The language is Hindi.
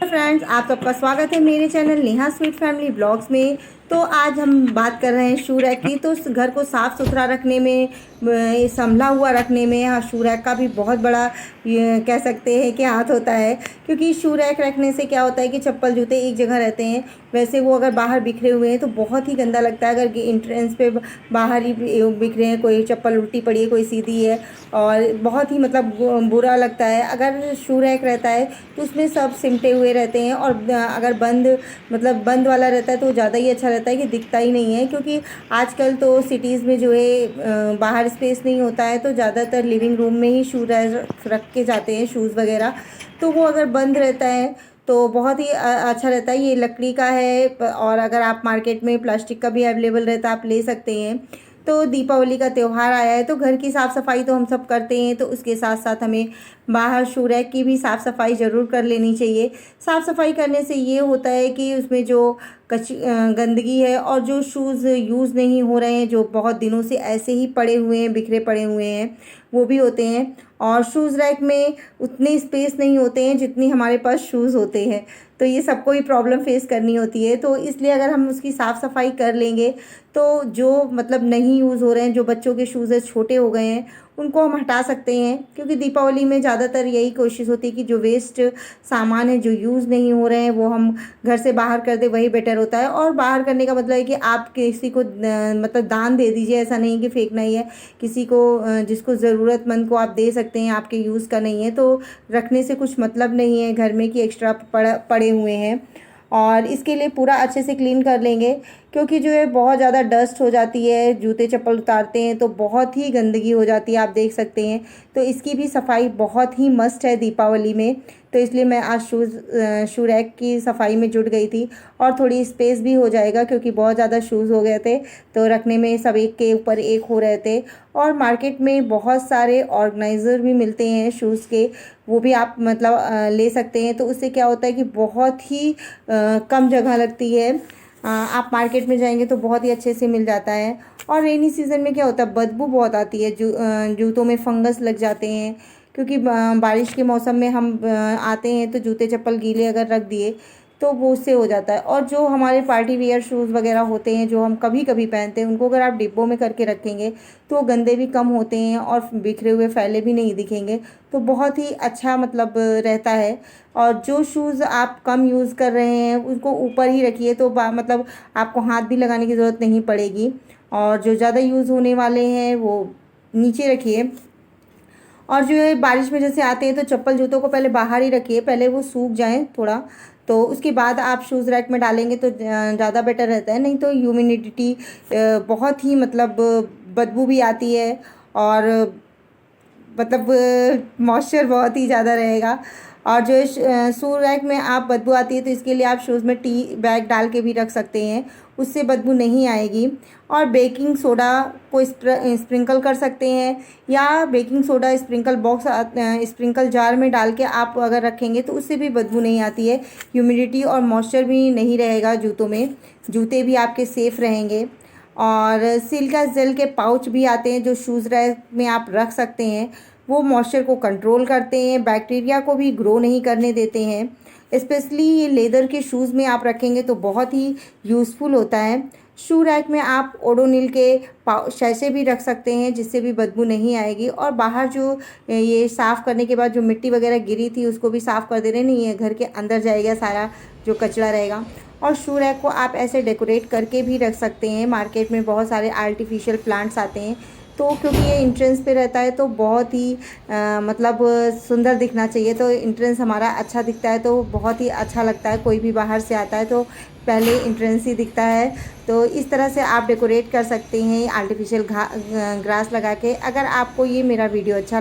फ्रेंड्स, आप सबका स्वागत है मेरे channel Neha sweet family blogs में। तो आज हम बात कर रहे हैं शू रैक की। तो उस घर को साफ़ सुथरा रखने में, संभला हुआ रखने में शू रैक का भी बहुत बड़ा ये कह सकते हैं कि हाथ होता है। क्योंकि शू रैक रखने से क्या होता है कि चप्पल जूते एक जगह रहते हैं, वैसे वो अगर बाहर बिखरे हुए हैं तो बहुत ही गंदा लगता है। अगर इंट्रेंस पे बाहर ही बिखरे हैं, कोई चप्पल उल्टी पड़ी है, कोई सीधी है, और बहुत ही मतलब बुरा लगता है। अगर शू रैक रहता है तो उसमें सब सिमटे हुए रहते हैं, और अगर बंद वाला रहता है तो ज़्यादा ही अच्छा रहता है कि दिखता ही नहीं है। क्योंकि आजकल तो सिटीज़ में जो है बाहर स्पेस नहीं होता है, तो ज़्यादातर लिविंग रूम में ही शू रख के जाते हैं, शूज़ वगैरह। तो वो अगर बंद रहता है तो बहुत ही अच्छा रहता है। ये लकड़ी का है, और अगर आप मार्केट में प्लास्टिक का भी अवेलेबल रहता है, आप ले सकते हैं। तो दीपावली का त्यौहार आया है, तो घर की साफ़ सफाई तो हम सब करते हैं, तो उसके साथ साथ हमें बाहर शू रैक की भी साफ़ सफाई ज़रूर कर लेनी चाहिए। साफ़ सफाई करने से ये होता है कि उसमें जो गंदगी है, और जो शूज़ यूज़ नहीं हो रहे हैं, जो बहुत दिनों से ऐसे ही पड़े हुए हैं, बिखरे पड़े हुए हैं, वो भी होते हैं। और शूज़ रैक में उतने स्पेस नहीं होते हैं जितनी हमारे पास शूज़ होते हैं, तो ये सबको ही प्रॉब्लम फेस करनी होती है। तो इसलिए अगर हम उसकी साफ़ सफाई कर लेंगे तो जो नहीं यूज़ हो रहे हैं, जो बच्चों के शूज़ छोटे हो गए हैं, उनको हम हटा सकते हैं। क्योंकि दीपावली में ज़्यादातर यही कोशिश होती है कि जो वेस्ट सामान है, जो यूज़ नहीं हो रहे हैं, वो हम घर से बाहर कर दें, वही बेटर होता है। और बाहर करने का मतलब है कि आप किसी को दान दे दीजिए, ऐसा नहीं कि फेंकना ही है। किसी को जिसको ज़रूरतमंद को आप दे सकते हैं, आपके यूज़ का नहीं है तो रखने से कुछ मतलब नहीं है घर में कि एक्स्ट्रा पड़े हुए हैं। और इसके लिए पूरा अच्छे से क्लीन कर लेंगे, क्योंकि जो है बहुत ज़्यादा डस्ट हो जाती है, जूते चप्पल उतारते हैं तो बहुत ही गंदगी हो जाती है, आप देख सकते हैं। तो इसकी भी सफाई बहुत ही मस्ट है दीपावली में। तो इसलिए मैं आज शू रैक की सफाई में जुट गई थी। और थोड़ी स्पेस भी हो जाएगा, क्योंकि बहुत ज़्यादा शूज़ हो गए थे, तो रखने में सब एक के ऊपर एक हो रहे थे। और मार्केट में बहुत सारे ऑर्गेनाइज़र भी मिलते हैं शूज़ के, वो भी आप ले सकते हैं। तो उससे क्या होता है कि बहुत ही कम जगह लगती है। आप मार्केट में जाएंगे तो बहुत ही अच्छे से मिल जाता है। और रेनी सीज़न में क्या होता है, बदबू बहुत आती है, जूतों में फंगस लग जाते हैं। क्योंकि बारिश के मौसम में हम आते हैं तो जूते चप्पल गीले अगर रख दिए तो वो उससे हो जाता है। और जो हमारे पार्टी वेयर शूज़ वगैरह होते हैं, जो हम कभी कभी पहनते हैं, उनको अगर आप डिब्बों में करके रखेंगे तो गंदे भी कम होते हैं और बिखरे हुए फैले भी नहीं दिखेंगे। तो बहुत ही अच्छा रहता है। और जो शूज़ आप कम यूज़ कर रहे हैं उनको ऊपर ही रखिए, तो आपको हाथ भी लगाने की ज़रूरत नहीं पड़ेगी। और जो ज़्यादा यूज़ होने वाले हैं वो नीचे रखिए। और जो है बारिश में जैसे आते हैं तो चप्पल जूतों को पहले बाहर ही रखिए, पहले वो सूख जाएं थोड़ा, तो उसके बाद आप शूज़ रैक में डालेंगे तो ज़्यादा बेटर रहता है। नहीं तो ह्यूमिडिटी बहुत ही बदबू भी आती है, और मॉइस्चर बहुत ही ज़्यादा रहेगा। और जो शू रैक में आप बदबू आती है तो इसके लिए आप शूज़ में टी बैग डाल के भी रख सकते हैं, उससे बदबू नहीं आएगी। और बेकिंग सोडा को स्प्रिंकल कर सकते हैं, या baking soda sprinkle box sprinkle jar में डाल के आप अगर रखेंगे तो उससे भी बदबू नहीं आती है। ह्यूमिडिटी और मॉइस्चर भी नहीं रहेगा जूतों में, जूते भी आपके सेफ़ रहेंगे। और सिलिका जेल के पाउच भी आते हैं जो शूज़ रैक में आप रख सकते हैं, वो मॉइस्चर को कंट्रोल करते हैं, बैक्टीरिया को भी ग्रो नहीं करने देते हैं। स्पेशली ये लेदर के शूज़ में आप रखेंगे तो बहुत ही यूज़फुल होता है। शू रैक में आप ओडोनिल के शैशे भी रख सकते हैं, जिससे भी बदबू नहीं आएगी। और बाहर जो ये साफ़ करने के बाद जो मिट्टी वगैरह गिरी थी उसको भी साफ़ कर देना, नहीं है घर के अंदर जाएगा सारा जो कचरा रहेगा। और शू रैक को आप ऐसे डेकोरेट करके भी रख सकते हैं। मार्केट में बहुत सारे आर्टिफिशियल प्लांट्स आते हैं, तो क्योंकि ये इंट्रेंस पे रहता है तो बहुत ही सुंदर दिखना चाहिए। तो इंट्रेंस हमारा अच्छा दिखता है तो बहुत ही अच्छा लगता है। कोई भी बाहर से आता है तो पहले इंट्रेंस ही दिखता है। तो इस तरह से आप डेकोरेट कर सकते हैं आर्टिफिशियल ग्रास लगा के। अगर आपको ये मेरा वीडियो अच्छा